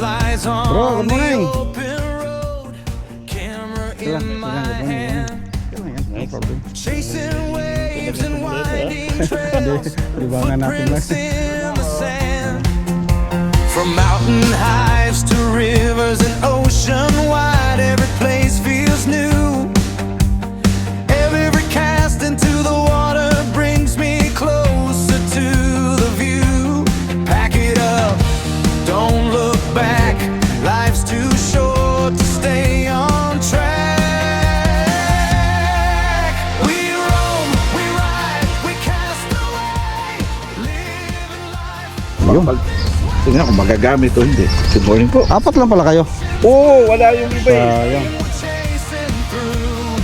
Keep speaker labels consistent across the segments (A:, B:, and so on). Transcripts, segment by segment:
A: lies
B: Bro,
A: on
B: good morning.
A: the open road, camera in my hand,
B: No problem.
A: chasing waves and winding trails,
B: Libangan natin lang.
A: footprints in the sand. From mountain highs to rivers and ocean wide, every place feels new. Every cast into the water brings me closer to the view. Pack it up, don't look back. Life's too short to stay on track. We roam, we ride, we cast away, living life.
B: Ayun.
C: Tingnan kung magagamit o hindi. Good morning po.
B: Apat lang pala kayo.
C: Oo, wala yung iba eh.
B: Sayang.
A: We're chasing through.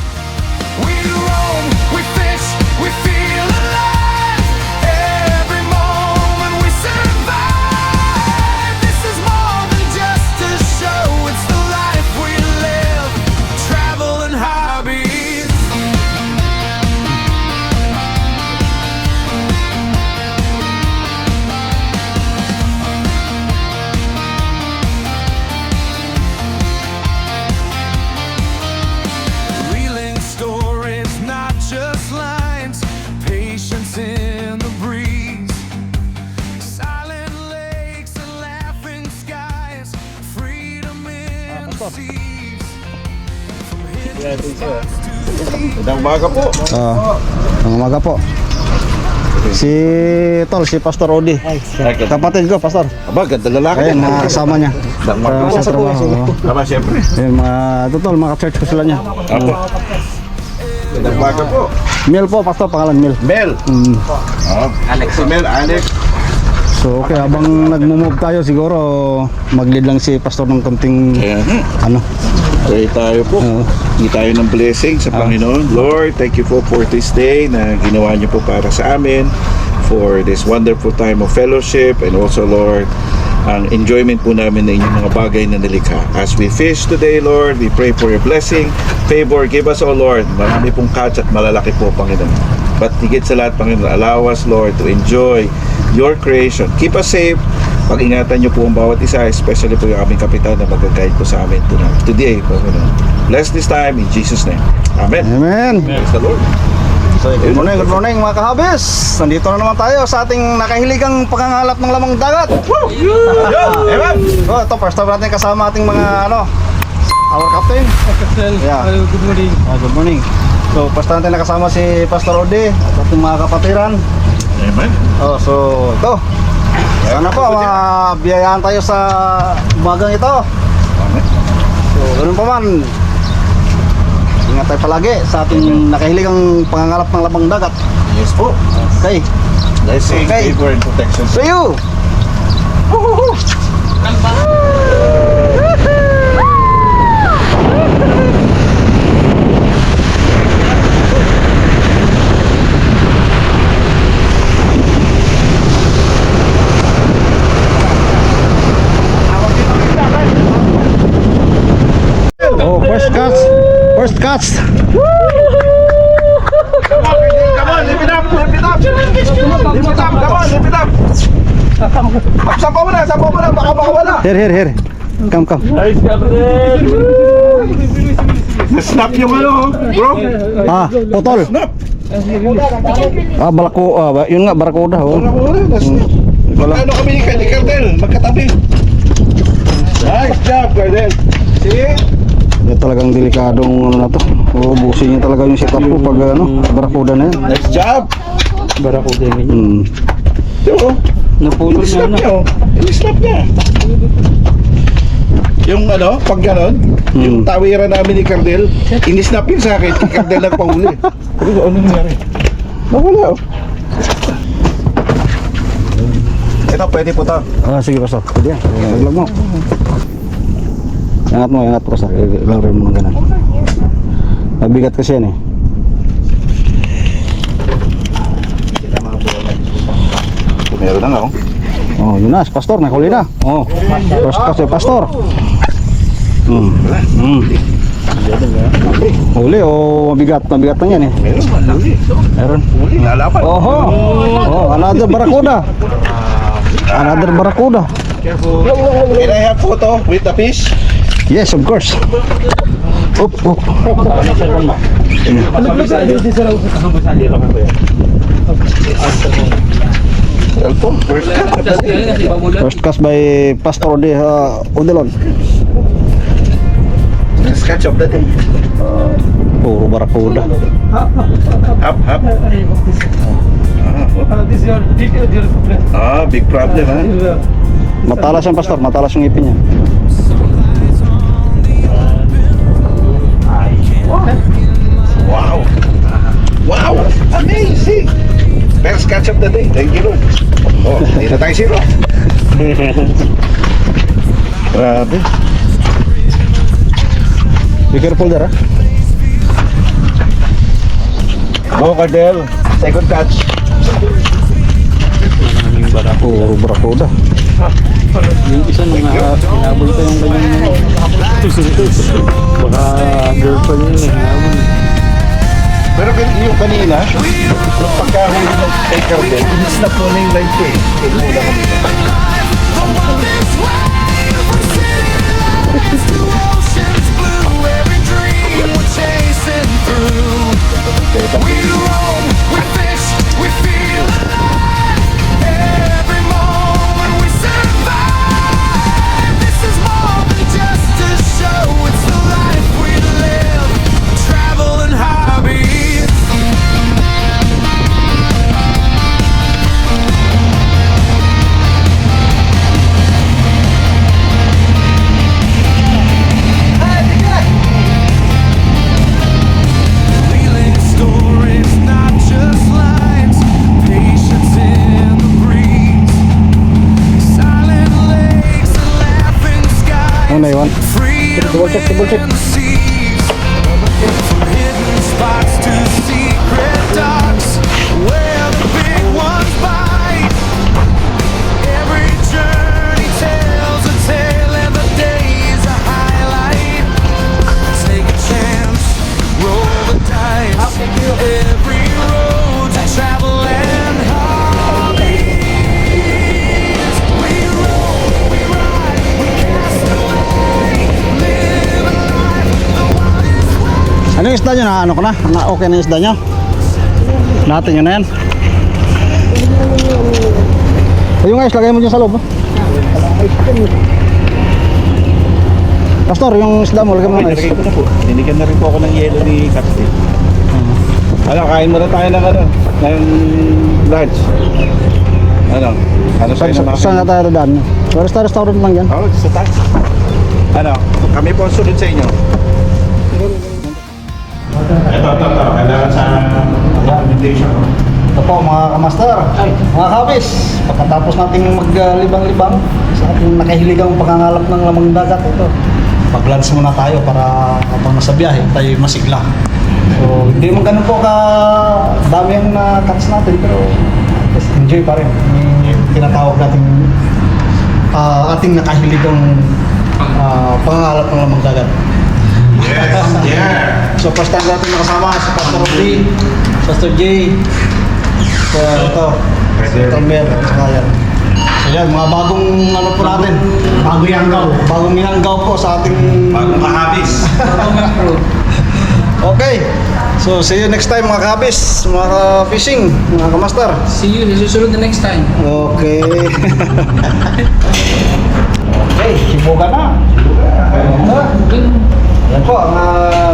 A: We roam, we fish, we feel alive. Every moment we survive. This is more than just a show. It's the life we live. Travel and hobbies. Reeling stories, not just lines. Patience in the breeze. Silent lakes and laughing skies. Freedom in the seas. From hidden spots to deep.
C: Magandang umaga po.
B: Ang umaga po. Si Tol, si Pastor Odi. Kapatid ko, Pastor.
C: Aba, ganda lalaki.
B: Ayun, mga kasama niya. Sa trabaho.
C: Aba, siyempre.
B: Ayun, mga Tol, mga church ko sila niya.
C: Apo. Magandang umaga po.
B: Mel po, Pastor, pangalan Mel.
C: Mel. Alex. Si Mel, Alex.
B: So, okay, habang nagmo-move tayo, siguro mag-lead lang si Pastor ng konting
C: Ayan.
B: ano.
C: Pray tayo po.
B: Oo.
C: Hindi tayo ng blessing sa Panginoon. Lord, thank you po for this day na ginawa niyo po para sa amin. For this wonderful time of fellowship. And also, Lord, ang enjoyment po namin na inyong mga bagay na nilikha. As we fish today, Lord, we pray for your blessing, favor. Give us, O Lord, marami pong catch at malalaki po, Panginoon. But higit sa lahat, Panginoon, allow us, Lord, to enjoy your creation. Keep us safe. Pag-ingatan niyo po ang bawat isa, especially po yung aming kapitan na mag-guide po sa amin today, Panginoon. Bless this time in Jesus' name. Amen.
B: Amen.
C: Praise the Lord.
B: So, good morning mga kahabis. Nandito na naman tayo sa ating nakahiligang pangangalap ng lamang dagat.
C: Amen.
B: So, ito, first time natin kasama ating mga our captain. Yeah.
D: Good morning.
B: Good morning. So, first time natin nakasama si Pastor Odi at ating mga kapatiran.
C: Amen.
B: So, ito. Sana po, mabiyayaan tayo sa umagang ito.
C: Amen.
B: So, ganun pa man. Ingat tayo palagi sa ating nakahiligang pangangalap ng lamang dagat.
C: Yes po.
B: Okay.
C: Blessing,
B: Okay.
C: favor, and protection.
B: See you! Oh, first cuts! First cuts!
C: Come on, lift it up, lift it up. Lift it up, come on, lift it up. Sampo mo na, baka wala.
B: Here. Come.
C: Snap yung ano, bro.
B: Putol.
C: Snap.
B: Yun nga, barakuda.
C: Magkano kami ni Cardel? Magkatabi. Nice job, Cardel. See?
B: Ito talagang delikadong na to. Ubusin niya talaga yung setup ko pag barakuda na yan.
C: Nice job.
D: Barakuda yun.
C: Yo,
D: Napulot niya
C: in-snap
D: na.
C: niya. In-snap niya. Yung pag gano'n, yung tawiran namin ni Cardel, in-snap yun sa akin. Si Cardel nagpahuli. Sabi ko, ano nangyari? Nawala, oh. Ito, pwede po to.
B: Sige, Pastor. Pwede yan. Naglag mo. Angat po, Pastor. Lagrin mo ng ganun. Mabigat kasi yan eh.
C: Meron na nga, oh.
B: Oh, yun na, si Pastor, nakahuli na. Oh, first kasi Pastor. Huli o mabigat na yan eh.
C: Meron, malaki.
B: Meron.
C: Huli, lalaban.
B: Oho. Oh, another barakuda.
C: Careful. Can I have photo with the fish?
B: Yes, of course. Up, up.
C: Welcome. First cut of the day.
B: First cast by Pastor Odelon.
C: First catch of the day.
B: Puro barakuda.
C: Hap, hap. Big problem, ha?
B: Matalas yung Pastor, matalas yung ipin niya.
C: Wow! Wow! Amazing! First catch of the day. Thank you, Lord. Oh, hindi na tayo zero. Grabe.
B: Be careful there, ha?
C: Go, Cardel. Second catch.
B: Puro barakuda.
D: Yung isa nung hinabol ko yung kanyang baka girlfriend yun hinabol.
C: Pero yung kanina, nung pagkahuli ng kay Cardel, snap mo na yung light ko eh. Wala kanina.
A: We roam, we fish, we feel alive. Every moment we survive. This is more than just a show. It's the life we live. Travel and hobbies. Reeling stories, not just lines. Patience in the breeze. Silent lakes and laughing skies.
B: Ano na yun?
A: Freedom
B: Double check, double check.
A: in the seas. From hidden spots to secret docks, where the big ones bite. Every journey tells a tale, and the day's a highlight. Take a chance, roll the dice. Every road to travel and hobbies. We roll, we ride, we cast away. Live a life the wildest way.
B: Ano yung isda nyo? Na ano ko na? Okay na yung isda nyo? Natin yun na yan. Ayun guys, lagay mo dyan sa loob. Ha? Pastor, yung isda mo, lagay mo na guys.
C: Nilagay ko na po. Niligan na rin po ako ng yelo ni Captain. Ano, kain muna tayo ng ano, ng lunch. Ano? Ano sa'yo na
B: Saan na tayo daan? Restaurant lang yan.
C: Oo, sa tax. Ano, kami po ang sunod sa inyo. Ito. Kailangan sa documentation.
B: Ito po mga kamaster, mga kabis, pagkatapos nating maglibang-libang sa ating nakahiligang pangangalap ng lamang dagat, ito, mag-lunch muna tayo para habang nasa biyahe tayo masigla. So hindi mo ganun po ka dami ang na-catch natin, pero just enjoy pa rin yung tinatawag natin ating nakahiligang pangangalap ng lamang dagat.
C: Yes, yeah.
B: So first time natin nakasama si Pastor Lee, Pastor Jay, ito, Pastor Mer, at saka yan. So yan, mga bagong ano po natin, bagong yanggaw po sa ating
C: Bagong kahabis.
B: Okay, so see you next time mga kabis, mga fishing, mga kamaster.
D: See you sa susunod na next time.
B: Okay. Okay, sibuga na. Yan po, ang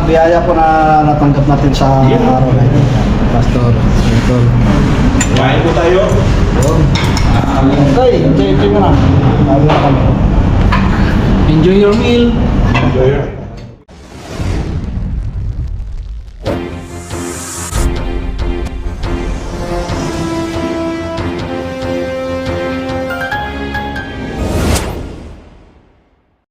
B: biyaya po na natanggap natin sa araw na ito. Pastor, Pastor.
C: Kain po tayo.
B: Okay, enjoy mo na. Bago na kami.
D: Enjoy your meal.
C: Enjoy your